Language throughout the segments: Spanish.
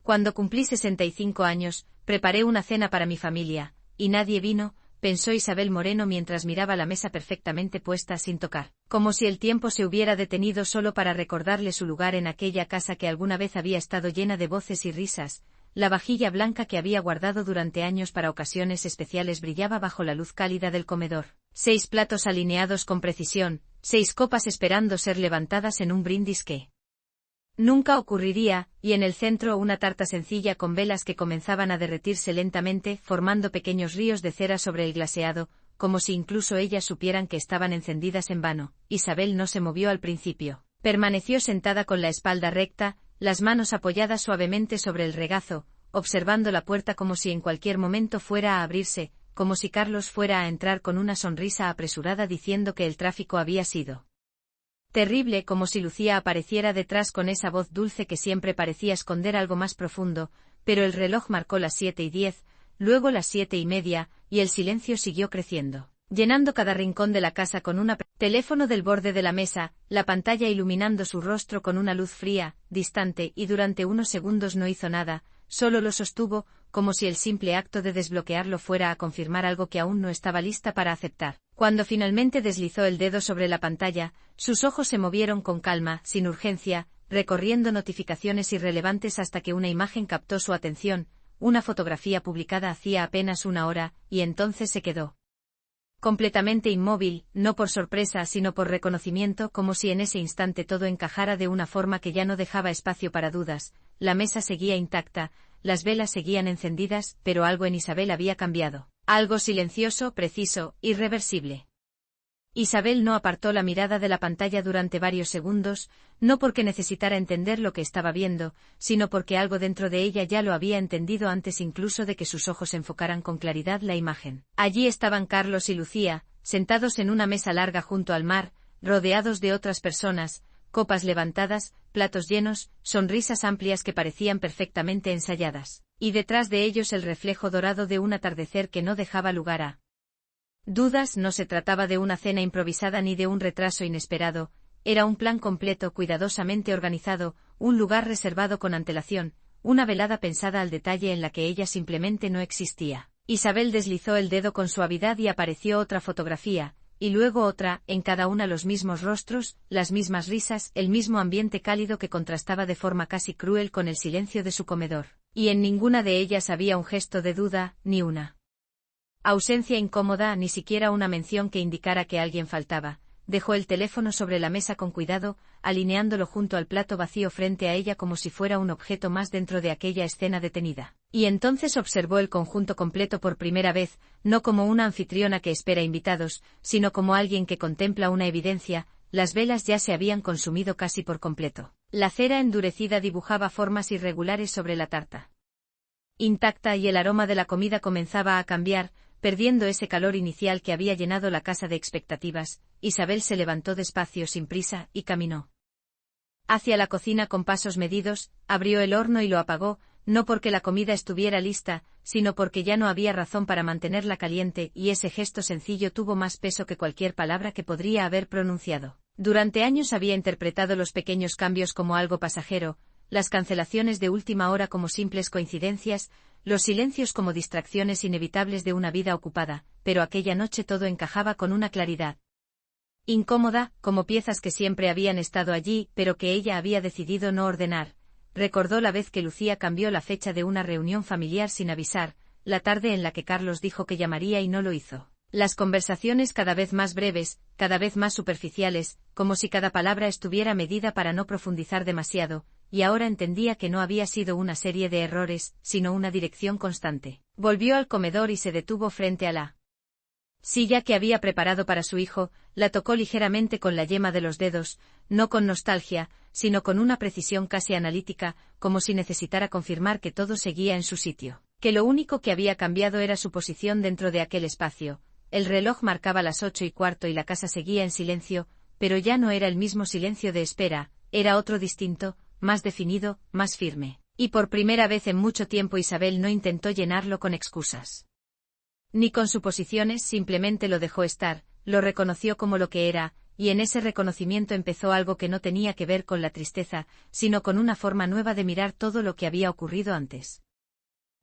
Cuando cumplí 65 años, preparé una cena para mi familia, y nadie vino, pensó Isabel Moreno mientras miraba la mesa perfectamente puesta sin tocar, como si el tiempo se hubiera detenido solo para recordarle su lugar en aquella casa que alguna vez había estado llena de voces y risas. La vajilla blanca que había guardado durante años para ocasiones especiales brillaba bajo la luz cálida del comedor. 6 platos alineados con precisión, 6 copas esperando ser levantadas en un brindis que nunca ocurriría, y en el centro una tarta sencilla con velas que comenzaban a derretirse lentamente, formando pequeños ríos de cera sobre el glaseado, como si incluso ellas supieran que estaban encendidas en vano. Isabel no se movió al principio. Permaneció sentada con la espalda recta, las manos apoyadas suavemente sobre el regazo, observando la puerta como si en cualquier momento fuera a abrirse, como si Carlos fuera a entrar con una sonrisa apresurada diciendo que el tráfico había sido terrible, como si Lucía apareciera detrás con esa voz dulce que siempre parecía esconder algo más profundo, pero el reloj marcó las 7:10, luego las 7:30, y el silencio siguió creciendo, llenando cada rincón de la casa con un teléfono del borde de la mesa, la pantalla iluminando su rostro con una luz fría, distante, y durante unos segundos no hizo nada, solo lo sostuvo, como si el simple acto de desbloquearlo fuera a confirmar algo que aún no estaba lista para aceptar. Cuando finalmente deslizó el dedo sobre la pantalla, sus ojos se movieron con calma, sin urgencia, recorriendo notificaciones irrelevantes hasta que una imagen captó su atención, una fotografía publicada hacía apenas una hora, y entonces se quedó completamente inmóvil, no por sorpresa sino por reconocimiento, como si en ese instante todo encajara de una forma que ya no dejaba espacio para dudas. La mesa seguía intacta, las velas seguían encendidas, pero algo en Isabel había cambiado. Algo silencioso, preciso, irreversible. Isabel no apartó la mirada de la pantalla durante varios segundos, no porque necesitara entender lo que estaba viendo, sino porque algo dentro de ella ya lo había entendido antes incluso de que sus ojos enfocaran con claridad la imagen. Allí estaban Carlos y Lucía, sentados en una mesa larga junto al mar, rodeados de otras personas, copas levantadas, platos llenos, sonrisas amplias que parecían perfectamente ensayadas, y detrás de ellos el reflejo dorado de un atardecer que no dejaba lugar a dudas. No se trataba de una cena improvisada ni de un retraso inesperado, era un plan completo, cuidadosamente organizado, un lugar reservado con antelación, una velada pensada al detalle en la que ella simplemente no existía. Isabel deslizó el dedo con suavidad y apareció otra fotografía, y luego otra, en cada una los mismos rostros, las mismas risas, el mismo ambiente cálido que contrastaba de forma casi cruel con el silencio de su comedor, y en ninguna de ellas había un gesto de duda, ni una ausencia incómoda, ni siquiera una mención que indicara que alguien faltaba. Dejó el teléfono sobre la mesa con cuidado, alineándolo junto al plato vacío frente a ella como si fuera un objeto más dentro de aquella escena detenida. Y entonces observó el conjunto completo por primera vez, no como una anfitriona que espera invitados, sino como alguien que contempla una evidencia. Las velas ya se habían consumido casi por completo. La cera endurecida dibujaba formas irregulares sobre la tarta intacta y el aroma de la comida comenzaba a cambiar, perdiendo ese calor inicial que había llenado la casa de expectativas. Isabel se levantó despacio sin prisa, y caminó hacia la cocina con pasos medidos, abrió el horno y lo apagó, no porque la comida estuviera lista, sino porque ya no había razón para mantenerla caliente, y ese gesto sencillo tuvo más peso que cualquier palabra que podría haber pronunciado. Durante años había interpretado los pequeños cambios como algo pasajero, las cancelaciones de última hora como simples coincidencias, los silencios como distracciones inevitables de una vida ocupada, pero aquella noche todo encajaba con una claridad incómoda, como piezas que siempre habían estado allí, pero que ella había decidido no ordenar. Recordó la vez que Lucía cambió la fecha de una reunión familiar sin avisar, la tarde en la que Carlos dijo que llamaría y no lo hizo. Las conversaciones cada vez más breves, cada vez más superficiales, como si cada palabra estuviera medida para no profundizar demasiado, y ahora entendía que no había sido una serie de errores, sino una dirección constante. Volvió al comedor y se detuvo frente a la silla que había preparado para su hijo, la tocó ligeramente con la yema de los dedos, no con nostalgia, sino con una precisión casi analítica, como si necesitara confirmar que todo seguía en su sitio, que lo único que había cambiado era su posición dentro de aquel espacio. El reloj marcaba las 8:15 y la casa seguía en silencio, pero ya no era el mismo silencio de espera, era otro distinto, más definido, más firme. Y por primera vez en mucho tiempo Isabel no intentó llenarlo con excusas ni con suposiciones, simplemente lo dejó estar, lo reconoció como lo que era, y en ese reconocimiento empezó algo que no tenía que ver con la tristeza, sino con una forma nueva de mirar todo lo que había ocurrido antes.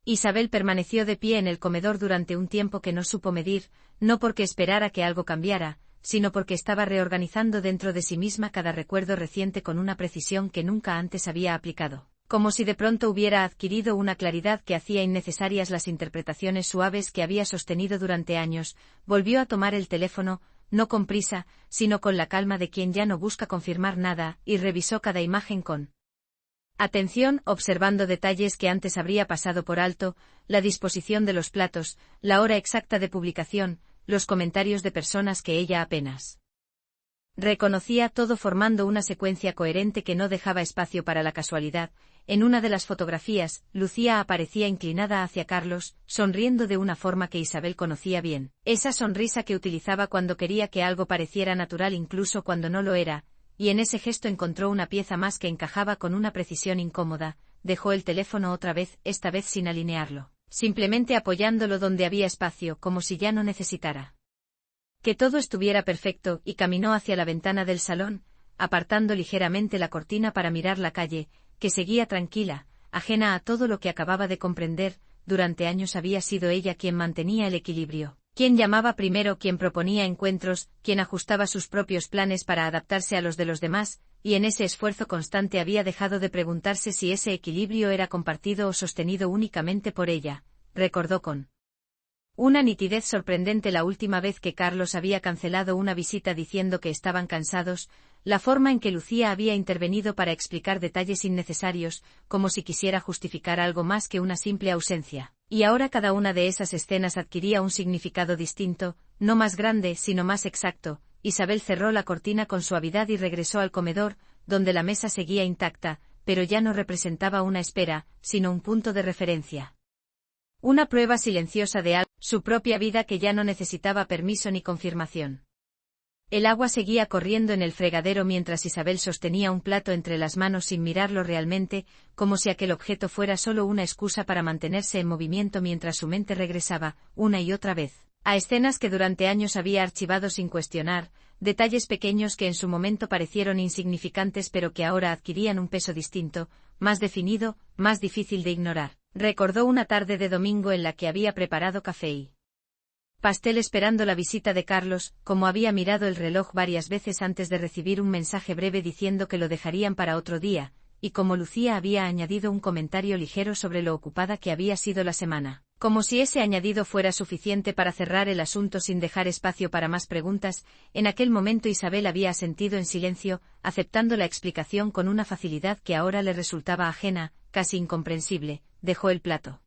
Isabel permaneció de pie en el comedor durante un tiempo que no supo medir, no porque esperara que algo cambiara, sino porque estaba reorganizando dentro de sí misma cada recuerdo reciente con una precisión que nunca antes había aplicado, como si de pronto hubiera adquirido una claridad que hacía innecesarias las interpretaciones suaves que había sostenido durante años. Volvió a tomar el teléfono, no con prisa, sino con la calma de quien ya no busca confirmar nada, y revisó cada imagen con atención, observando detalles que antes habría pasado por alto, la disposición de los platos, la hora exacta de publicación, los comentarios de personas que ella apenas reconocía, todo formando una secuencia coherente que no dejaba espacio para la casualidad. En una de las fotografías, Lucía aparecía inclinada hacia Carlos, sonriendo de una forma que Isabel conocía bien. Esa sonrisa que utilizaba cuando quería que algo pareciera natural incluso cuando no lo era, y en ese gesto encontró una pieza más que encajaba con una precisión incómoda. Dejó el teléfono otra vez, esta vez sin alinearlo, simplemente apoyándolo donde había espacio, como si ya no necesitara que todo estuviera perfecto, y caminó hacia la ventana del salón, apartando ligeramente la cortina para mirar la calle, que seguía tranquila, ajena a todo lo que acababa de comprender. Durante años había sido ella quien mantenía el equilibrio, quien llamaba primero, quien proponía encuentros, quien ajustaba sus propios planes para adaptarse a los de los demás, y en ese esfuerzo constante había dejado de preguntarse si ese equilibrio era compartido o sostenido únicamente por ella. Recordó con una nitidez sorprendente la última vez que Carlos había cancelado una visita diciendo que estaban cansados, la forma en que Lucía había intervenido para explicar detalles innecesarios, como si quisiera justificar algo más que una simple ausencia. Y ahora cada una de esas escenas adquiría un significado distinto, no más grande, sino más exacto. Isabel cerró la cortina con suavidad y regresó al comedor, donde la mesa seguía intacta, pero ya no representaba una espera, sino un punto de referencia. Una prueba silenciosa de algo, su propia vida que ya no necesitaba permiso ni confirmación. El agua seguía corriendo en el fregadero mientras Isabel sostenía un plato entre las manos sin mirarlo realmente, como si aquel objeto fuera solo una excusa para mantenerse en movimiento mientras su mente regresaba, una y otra vez, a escenas que durante años había archivado sin cuestionar, detalles pequeños que en su momento parecieron insignificantes pero que ahora adquirían un peso distinto, más definido, más difícil de ignorar. Recordó una tarde de domingo en la que había preparado café y pastel esperando la visita de Carlos, como había mirado el reloj varias veces antes de recibir un mensaje breve diciendo que lo dejarían para otro día, y como Lucía había añadido un comentario ligero sobre lo ocupada que había sido la semana. Como si ese añadido fuera suficiente para cerrar el asunto sin dejar espacio para más preguntas, en aquel momento Isabel había asentido en silencio, aceptando la explicación con una facilidad que ahora le resultaba ajena, casi incomprensible. Dejó el plato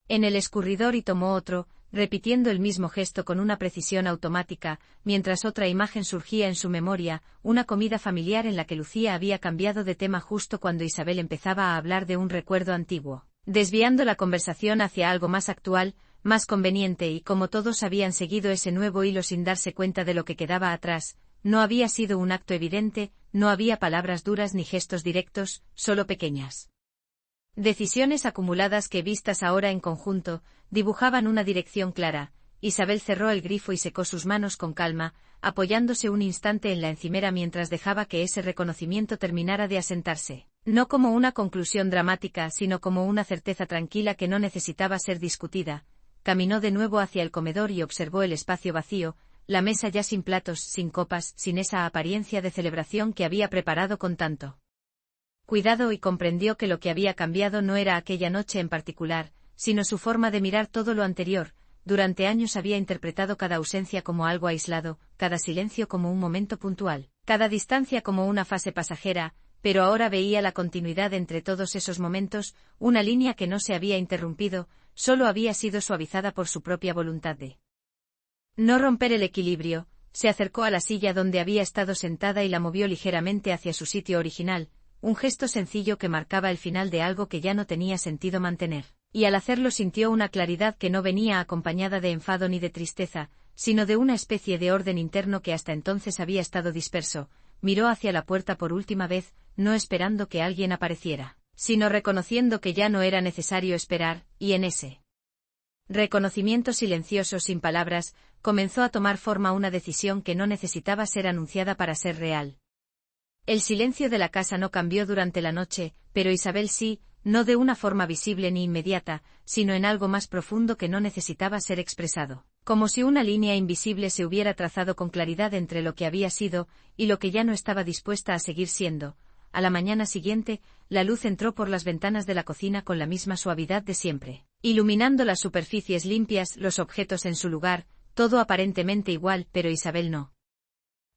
en el escurridor y tomó otro, repitiendo el mismo gesto con una precisión automática, mientras otra imagen surgía en su memoria, una comida familiar en la que Lucía había cambiado de tema justo cuando Isabel empezaba a hablar de un recuerdo antiguo, desviando la conversación hacia algo más actual, más conveniente, y como todos habían seguido ese nuevo hilo sin darse cuenta de lo que quedaba atrás, no había sido un acto evidente, no había palabras duras ni gestos directos, solo pequeñas decisiones acumuladas que, vistas ahora en conjunto, dibujaban una dirección clara. Isabel cerró el grifo y secó sus manos con calma, apoyándose un instante en la encimera mientras dejaba que ese reconocimiento terminara de asentarse, no como una conclusión dramática, sino como una certeza tranquila que no necesitaba ser discutida. Caminó de nuevo hacia el comedor y observó el espacio vacío, la mesa ya sin platos, sin copas, sin esa apariencia de celebración que había preparado con tanto cuidado, y comprendió que lo que había cambiado no era aquella noche en particular, sino su forma de mirar todo lo anterior. Durante años había interpretado cada ausencia como algo aislado, cada silencio como un momento puntual, cada distancia como una fase pasajera, pero ahora veía la continuidad entre todos esos momentos, una línea que no se había interrumpido, solo había sido suavizada por su propia voluntad de no romper el equilibrio. Se acercó a la silla donde había estado sentada y la movió ligeramente hacia su sitio original, un gesto sencillo que marcaba el final de algo que ya no tenía sentido mantener, y al hacerlo sintió una claridad que no venía acompañada de enfado ni de tristeza, sino de una especie de orden interno que hasta entonces había estado disperso. Miró hacia la puerta por última vez, no esperando que alguien apareciera, sino reconociendo que ya no era necesario esperar, y en ese Reconocimiento silencioso sin palabras, comenzó a tomar forma una decisión que no necesitaba ser anunciada para ser real. El silencio de la casa no cambió durante la noche, pero Isabel sí, no de una forma visible ni inmediata, sino en algo más profundo que no necesitaba ser expresado. Como si una línea invisible se hubiera trazado con claridad entre lo que había sido y lo que ya no estaba dispuesta a seguir siendo. A la mañana siguiente, la luz entró por las ventanas de la cocina con la misma suavidad de siempre, iluminando las superficies limpias, los objetos en su lugar, todo aparentemente igual, pero Isabel no.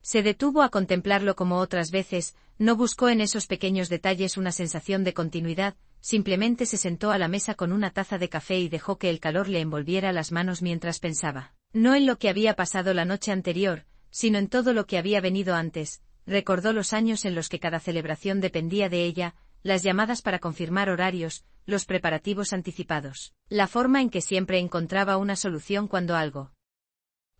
Se detuvo a contemplarlo como otras veces, no buscó en esos pequeños detalles una sensación de continuidad, simplemente se sentó a la mesa con una taza de café y dejó que el calor le envolviera las manos mientras pensaba. No en lo que había pasado la noche anterior, sino en todo lo que había venido antes. Recordó los años en los que cada celebración dependía de ella, las llamadas para confirmar horarios, los preparativos anticipados, la forma en que siempre encontraba una solución cuando algo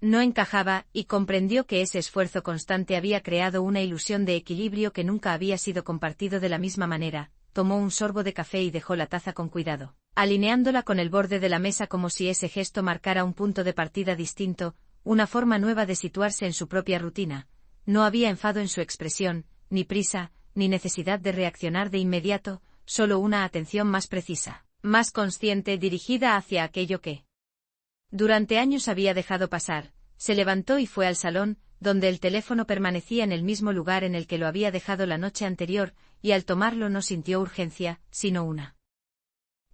no encajaba, y comprendió que ese esfuerzo constante había creado una ilusión de equilibrio que nunca había sido compartido de la misma manera. Tomó un sorbo de café y dejó la taza con cuidado, alineándola con el borde de la mesa como si ese gesto marcara un punto de partida distinto, una forma nueva de situarse en su propia rutina. No había enfado en su expresión, ni prisa, ni necesidad de reaccionar de inmediato, solo una atención más precisa, más consciente dirigida hacia aquello que durante años había dejado pasar. Se levantó y fue al salón, donde el teléfono permanecía en el mismo lugar en el que lo había dejado la noche anterior, y al tomarlo no sintió urgencia, sino una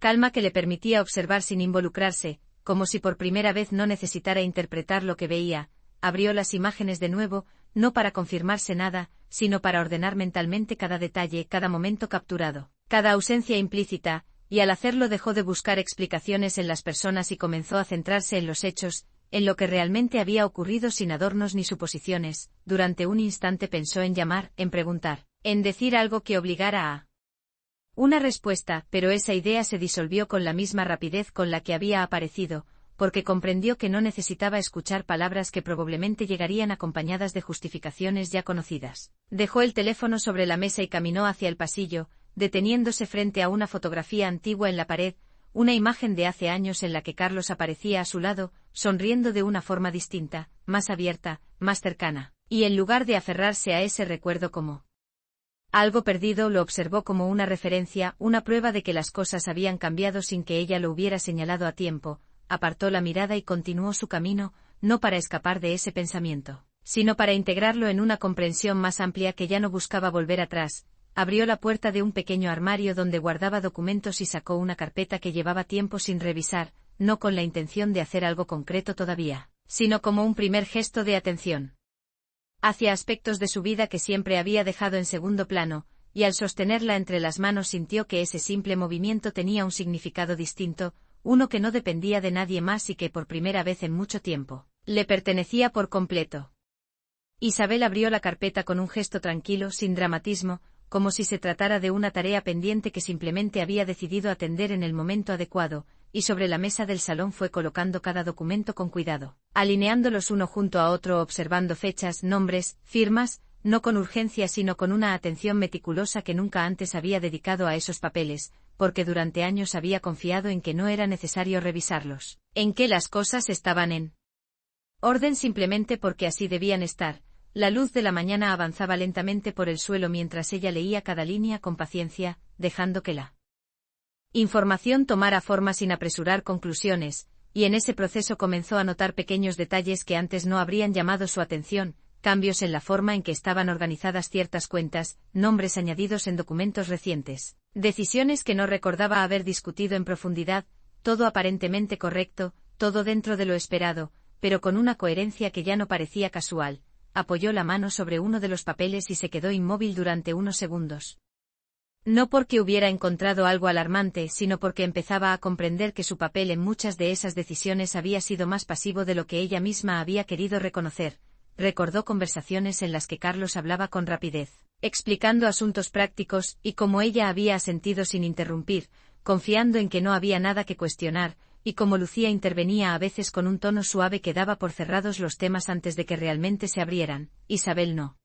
calma que le permitía observar sin involucrarse, como si por primera vez no necesitara interpretar lo que veía. Abrió las imágenes de nuevo, no para confirmarse nada, sino para ordenar mentalmente cada detalle, cada momento capturado, cada ausencia implícita, y al hacerlo dejó de buscar explicaciones en las personas y comenzó a centrarse en los hechos, en lo que realmente había ocurrido sin adornos ni suposiciones. Durante un instante pensó en llamar, en preguntar, en decir algo que obligara a una respuesta, pero esa idea se disolvió con la misma rapidez con la que había aparecido, porque comprendió que no necesitaba escuchar palabras que probablemente llegarían acompañadas de justificaciones ya conocidas. Dejó el teléfono sobre la mesa y caminó hacia el pasillo, deteniéndose frente a una fotografía antigua en la pared, una imagen de hace años en la que Carlos aparecía a su lado, sonriendo de una forma distinta, más abierta, más cercana, y en lugar de aferrarse a ese recuerdo como algo perdido, lo observó como una referencia, una prueba de que las cosas habían cambiado sin que ella lo hubiera señalado a tiempo. Apartó la mirada y continuó su camino, no para escapar de ese pensamiento, sino para integrarlo en una comprensión más amplia que ya no buscaba volver atrás. Abrió la puerta de un pequeño armario donde guardaba documentos y sacó una carpeta que llevaba tiempo sin revisar, no con la intención de hacer algo concreto todavía, sino como un primer gesto de atención hacia aspectos de su vida que siempre había dejado en segundo plano, y al sostenerla entre las manos sintió que ese simple movimiento tenía un significado distinto, uno que no dependía de nadie más y que por primera vez en mucho tiempo le pertenecía por completo. Isabel abrió la carpeta con un gesto tranquilo, sin dramatismo, como si se tratara de una tarea pendiente que simplemente había decidido atender en el momento adecuado, y sobre la mesa del salón fue colocando cada documento con cuidado, alineándolos uno junto a otro, observando fechas, nombres, firmas, no con urgencia sino con una atención meticulosa que nunca antes había dedicado a esos papeles, porque durante años había confiado en que no era necesario revisarlos, en que las cosas estaban en orden simplemente porque así debían estar. La luz de la mañana avanzaba lentamente por el suelo mientras ella leía cada línea con paciencia, dejando que la información tomara forma sin apresurar conclusiones, y en ese proceso comenzó a notar pequeños detalles que antes no habrían llamado su atención, cambios en la forma en que estaban organizadas ciertas cuentas, nombres añadidos en documentos recientes, decisiones que no recordaba haber discutido en profundidad, todo aparentemente correcto, todo dentro de lo esperado, pero con una coherencia que ya no parecía casual. Apoyó la mano sobre uno de los papeles y se quedó inmóvil durante unos segundos. No porque hubiera encontrado algo alarmante, sino porque empezaba a comprender que su papel en muchas de esas decisiones había sido más pasivo de lo que ella misma había querido reconocer. Recordó conversaciones en las que Carlos hablaba con rapidez, explicando asuntos prácticos, y cómo ella había asentido sin interrumpir, confiando en que no había nada que cuestionar, y como Lucía intervenía a veces con un tono suave que daba por cerrados los temas antes de que realmente se abrieran. Isabel no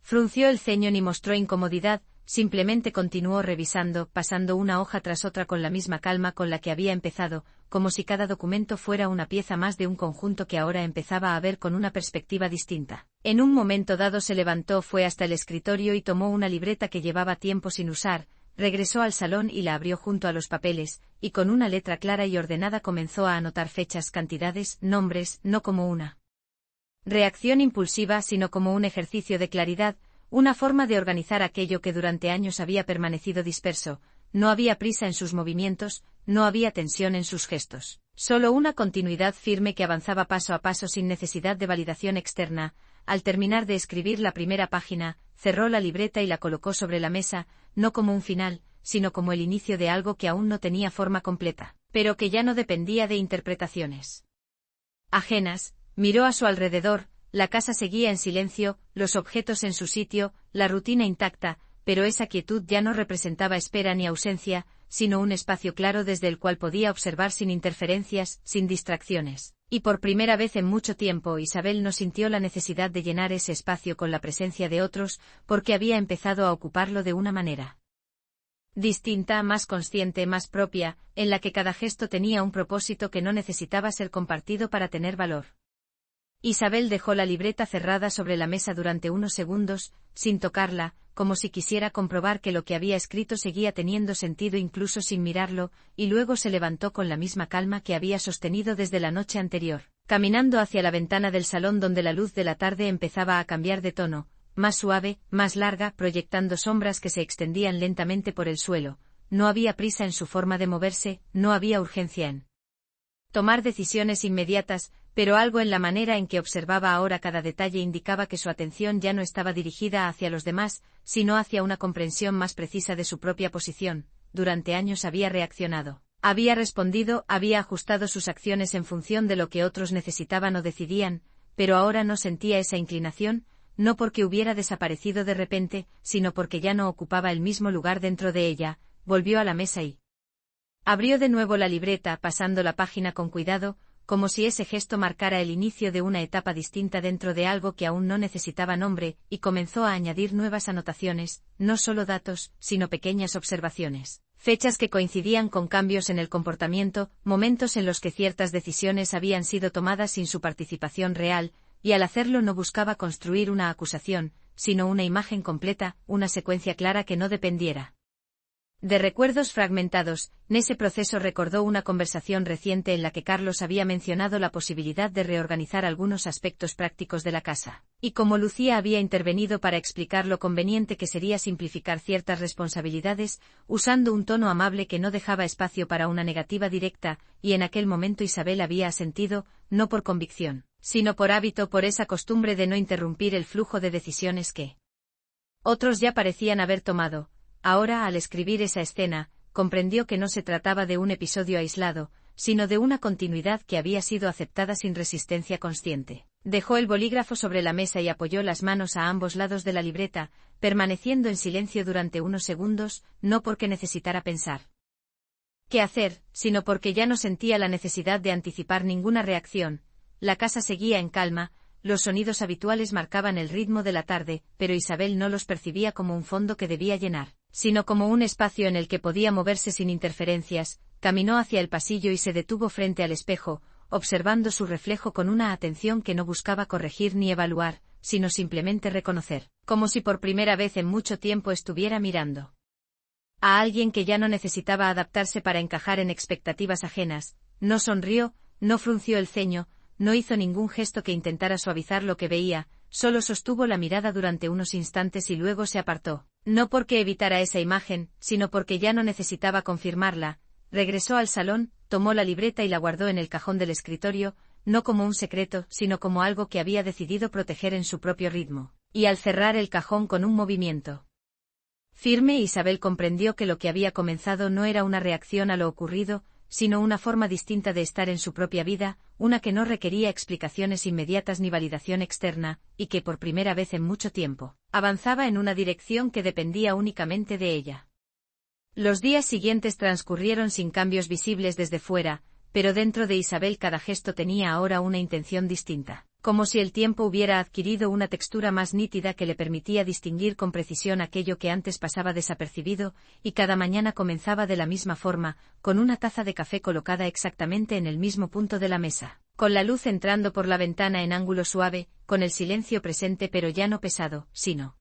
frunció el ceño ni mostró incomodidad, simplemente continuó revisando, pasando una hoja tras otra con la misma calma con la que había empezado, como si cada documento fuera una pieza más de un conjunto que ahora empezaba a ver con una perspectiva distinta. En un momento dado se levantó, fue hasta el escritorio y tomó una libreta que llevaba tiempo sin usar, regresó al salón y la abrió junto a los papeles, y con una letra clara y ordenada comenzó a anotar fechas, cantidades, nombres, no como una reacción impulsiva, sino como un ejercicio de claridad, una forma de organizar aquello que durante años había permanecido disperso. No había prisa en sus movimientos, no había tensión en sus gestos. Solo una continuidad firme que avanzaba paso a paso sin necesidad de validación externa. Al terminar de escribir la primera página, cerró la libreta y la colocó sobre la mesa, no como un final, sino como el inicio de algo que aún no tenía forma completa, pero que ya no dependía de interpretaciones ajenas. Miró a su alrededor, la casa seguía en silencio, los objetos en su sitio, la rutina intacta, pero esa quietud ya no representaba espera ni ausencia, sino un espacio claro desde el cual podía observar sin interferencias, sin distracciones. Y por primera vez en mucho tiempo Isabel no sintió la necesidad de llenar ese espacio con la presencia de otros, porque había empezado a ocuparlo de una manera distinta, más consciente, más propia, en la que cada gesto tenía un propósito que no necesitaba ser compartido para tener valor. Isabel dejó la libreta cerrada sobre la mesa durante unos segundos, sin tocarla, como si quisiera comprobar que lo que había escrito seguía teniendo sentido incluso sin mirarlo, y luego se levantó con la misma calma que había sostenido desde la noche anterior, caminando hacia la ventana del salón donde la luz de la tarde empezaba a cambiar de tono, más suave, más larga, proyectando sombras que se extendían lentamente por el suelo. No había prisa en su forma de moverse, no había urgencia en tomar decisiones inmediatas, pero algo en la manera en que observaba ahora cada detalle indicaba que su atención ya no estaba dirigida hacia los demás, sino hacia una comprensión más precisa de su propia posición. Durante años había reaccionado, había respondido, había ajustado sus acciones en función de lo que otros necesitaban o decidían, pero ahora no sentía esa inclinación, no porque hubiera desaparecido de repente, sino porque ya no ocupaba el mismo lugar dentro de ella. Volvió a la mesa y abrió de nuevo la libreta, pasando la página con cuidado, como si ese gesto marcara el inicio de una etapa distinta dentro de algo que aún no necesitaba nombre, y comenzó a añadir nuevas anotaciones, no solo datos, sino pequeñas observaciones, fechas que coincidían con cambios en el comportamiento, momentos en los que ciertas decisiones habían sido tomadas sin su participación real, y al hacerlo no buscaba construir una acusación, sino una imagen completa, una secuencia clara que no dependiera de recuerdos fragmentados. En ese proceso recordó una conversación reciente en la que Carlos había mencionado la posibilidad de reorganizar algunos aspectos prácticos de la casa, y como Lucía había intervenido para explicar lo conveniente que sería simplificar ciertas responsabilidades, usando un tono amable que no dejaba espacio para una negativa directa, y en aquel momento Isabel había asentido, no por convicción, sino por hábito, por esa costumbre de no interrumpir el flujo de decisiones que otros ya parecían haber tomado. Ahora, al escribir esa escena, comprendió que no se trataba de un episodio aislado, sino de una continuidad que había sido aceptada sin resistencia consciente. Dejó el bolígrafo sobre la mesa y apoyó las manos a ambos lados de la libreta, permaneciendo en silencio durante unos segundos, no porque necesitara pensar qué hacer, sino porque ya no sentía la necesidad de anticipar ninguna reacción. La casa seguía en calma. Los sonidos habituales marcaban el ritmo de la tarde, pero Isabel no los percibía como un fondo que debía llenar, sino como un espacio en el que podía moverse sin interferencias. Caminó hacia el pasillo y se detuvo frente al espejo, observando su reflejo con una atención que no buscaba corregir ni evaluar, sino simplemente reconocer, como si por primera vez en mucho tiempo estuviera mirando a alguien que ya no necesitaba adaptarse para encajar en expectativas ajenas. No sonrió, no frunció el ceño, no hizo ningún gesto que intentara suavizar lo que veía, solo sostuvo la mirada durante unos instantes y luego se apartó, no porque evitara esa imagen, sino porque ya no necesitaba confirmarla. Regresó al salón, tomó la libreta y la guardó en el cajón del escritorio, no como un secreto, sino como algo que había decidido proteger en su propio ritmo. Y al cerrar el cajón con un movimiento firme, Isabel comprendió que lo que había comenzado no era una reacción a lo ocurrido, sino una forma distinta de estar en su propia vida, una que no requería explicaciones inmediatas ni validación externa, y que por primera vez en mucho tiempo avanzaba en una dirección que dependía únicamente de ella. Los días siguientes transcurrieron sin cambios visibles desde fuera, pero dentro de Isabel cada gesto tenía ahora una intención distinta. como si el tiempo hubiera adquirido una textura más nítida que le permitía distinguir con precisión aquello que antes pasaba desapercibido, y cada mañana comenzaba de la misma forma, con una taza de café colocada exactamente en el mismo punto de la mesa, con la luz entrando por la ventana en ángulo suave, con el silencio presente pero ya no pesado, sino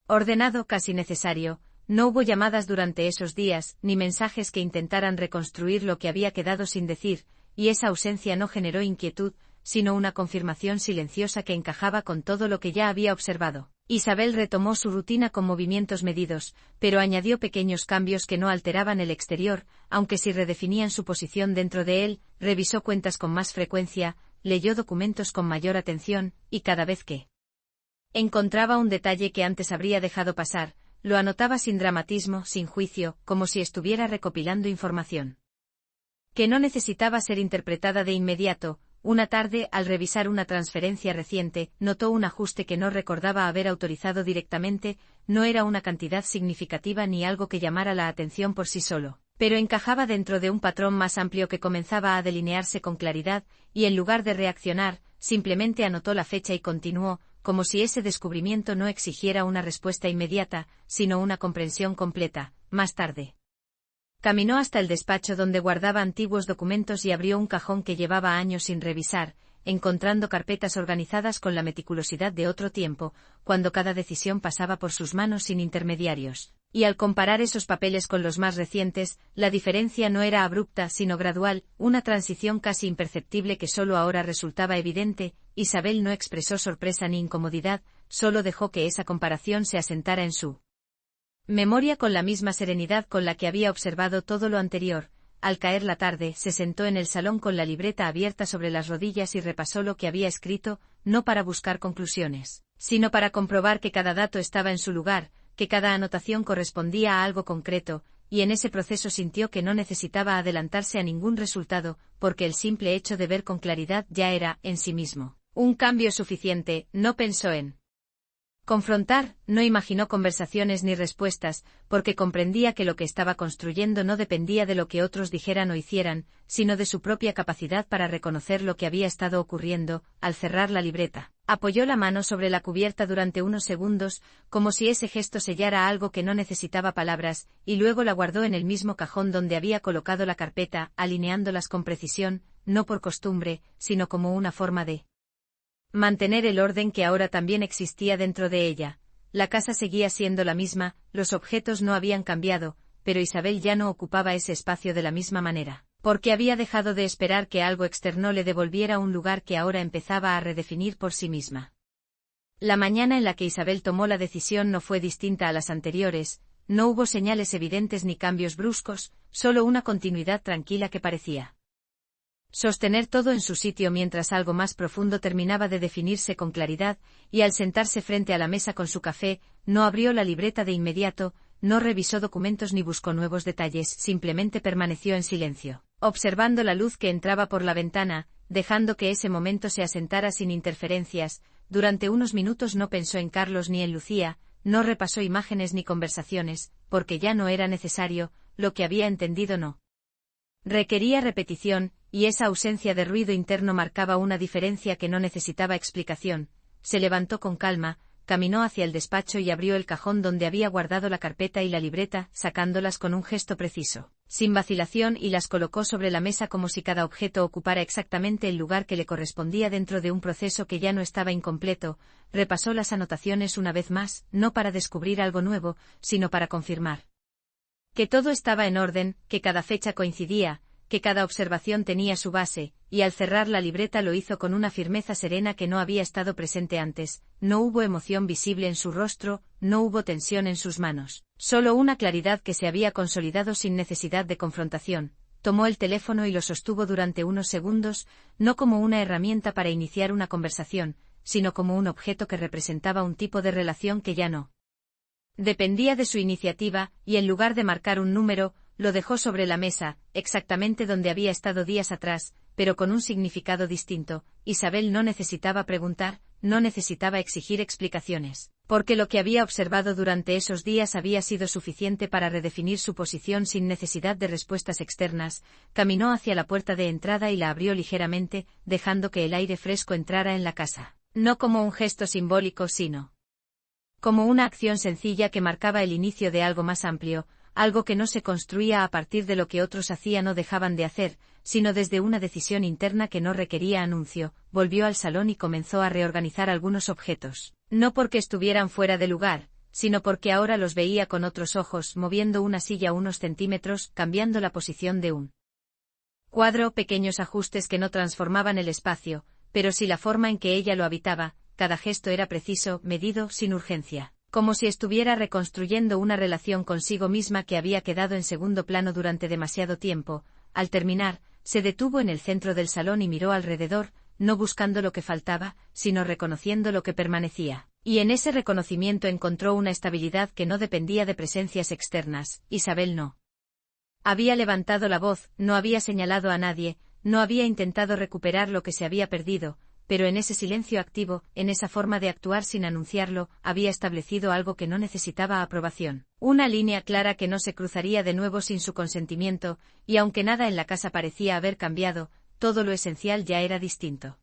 ordenado, casi necesario. No hubo llamadas durante esos días, ni mensajes que intentaran reconstruir lo que había quedado sin decir, y esa ausencia no generó inquietud, sino una confirmación silenciosa que encajaba con todo lo que ya había observado. Isabel retomó su rutina con movimientos medidos, pero añadió pequeños cambios que no alteraban el exterior, aunque sí redefinían su posición dentro de él, revisó cuentas con más frecuencia, leyó documentos con mayor atención, y cada vez que encontraba un detalle que antes habría dejado pasar, lo anotaba sin dramatismo, sin juicio, como si estuviera recopilando información que no necesitaba ser interpretada de inmediato. Una tarde, al revisar una transferencia reciente, notó un ajuste que no recordaba haber autorizado directamente. No era una cantidad significativa ni algo que llamara la atención por sí solo, pero encajaba dentro de un patrón más amplio que comenzaba a delinearse con claridad, y en lugar de reaccionar, simplemente anotó la fecha y continuó, como si ese descubrimiento no exigiera una respuesta inmediata, sino una comprensión completa. Más tarde caminó hasta el despacho donde guardaba antiguos documentos y abrió un cajón que llevaba años sin revisar, encontrando carpetas organizadas con la meticulosidad de otro tiempo, cuando cada decisión pasaba por sus manos sin intermediarios. Y al comparar esos papeles con los más recientes, la diferencia no era abrupta sino gradual, una transición casi imperceptible que solo ahora resultaba evidente. Isabel no expresó sorpresa ni incomodidad, solo dejó que esa comparación se asentara en su memoria con la misma serenidad con la que había observado todo lo anterior. Al caer la tarde, se sentó en el salón con la libreta abierta sobre las rodillas y repasó lo que había escrito, no para buscar conclusiones, sino para comprobar que cada dato estaba en su lugar, que cada anotación correspondía a algo concreto, y en ese proceso sintió que no necesitaba adelantarse a ningún resultado, porque el simple hecho de ver con claridad ya era, en sí mismo, un cambio suficiente. No pensó en confrontar, no imaginó conversaciones ni respuestas, porque comprendía que lo que estaba construyendo no dependía de lo que otros dijeran o hicieran, sino de su propia capacidad para reconocer lo que había estado ocurriendo. Al cerrar la libreta, apoyó la mano sobre la cubierta durante unos segundos, como si ese gesto sellara algo que no necesitaba palabras, y luego la guardó en el mismo cajón donde había colocado la carpeta, alineándolas con precisión, no por costumbre, sino como una forma de mantener el orden que ahora también existía dentro de ella. La casa seguía siendo la misma, los objetos no habían cambiado, pero Isabel ya no ocupaba ese espacio de la misma manera, porque había dejado de esperar que algo externo le devolviera un lugar que ahora empezaba a redefinir por sí misma. La mañana en la que Isabel tomó la decisión no fue distinta a las anteriores, no hubo señales evidentes ni cambios bruscos, solo una continuidad tranquila que parecía sostener todo en su sitio mientras algo más profundo terminaba de definirse con claridad, y al sentarse frente a la mesa con su café, no abrió la libreta de inmediato, no revisó documentos ni buscó nuevos detalles, simplemente permaneció en silencio, observando la luz que entraba por la ventana, dejando que ese momento se asentara sin interferencias. Durante unos minutos no pensó en Carlos ni en Lucía, no repasó imágenes ni conversaciones, porque ya no era necesario, lo que había entendido no requería repetición, y esa ausencia de ruido interno marcaba una diferencia que no necesitaba explicación. Se levantó con calma, caminó hacia el despacho y abrió el cajón donde había guardado la carpeta y la libreta, sacándolas con un gesto preciso, sin vacilación, y las colocó sobre la mesa como si cada objeto ocupara exactamente el lugar que le correspondía dentro de un proceso que ya no estaba incompleto. Repasó las anotaciones una vez más, no para descubrir algo nuevo, sino para confirmar que todo estaba en orden, que cada fecha coincidía, que cada observación tenía su base, y al cerrar la libreta lo hizo con una firmeza serena que no había estado presente antes. No hubo emoción visible en su rostro, no hubo tensión en sus manos, solo una claridad que se había consolidado sin necesidad de confrontación. Tomó el teléfono y lo sostuvo durante unos segundos, no como una herramienta para iniciar una conversación, sino como un objeto que representaba un tipo de relación que ya no dependía de su iniciativa, y en lugar de marcar un número, lo dejó sobre la mesa, exactamente donde había estado días atrás, pero con un significado distinto. Isabel no necesitaba preguntar, no necesitaba exigir explicaciones. Porque lo que había observado durante esos días había sido suficiente para redefinir su posición sin necesidad de respuestas externas. Caminó hacia la puerta de entrada y la abrió ligeramente, dejando que el aire fresco entrara en la casa. No como un gesto simbólico, sino como una acción sencilla que marcaba el inicio de algo más amplio, algo que no se construía a partir de lo que otros hacían o dejaban de hacer, sino desde una decisión interna que no requería anuncio. Volvió al salón y comenzó a reorganizar algunos objetos, no porque estuvieran fuera de lugar, sino porque ahora los veía con otros ojos, moviendo una silla unos centímetros, cambiando la posición de un cuadro, pequeños ajustes que no transformaban el espacio, pero sí la forma en que ella lo habitaba. Cada gesto era preciso, medido, sin urgencia, como si estuviera reconstruyendo una relación consigo misma que había quedado en segundo plano durante demasiado tiempo. Al terminar, se detuvo en el centro del salón y miró alrededor, no buscando lo que faltaba, sino reconociendo lo que permanecía. Y en ese reconocimiento encontró una estabilidad que no dependía de presencias externas. Isabel no había levantado la voz, no había señalado a nadie, no había intentado recuperar lo que se había perdido, pero en ese silencio activo, en esa forma de actuar sin anunciarlo, había establecido algo que no necesitaba aprobación. Una línea clara que no se cruzaría de nuevo sin su consentimiento, y aunque nada en la casa parecía haber cambiado, todo lo esencial ya era distinto.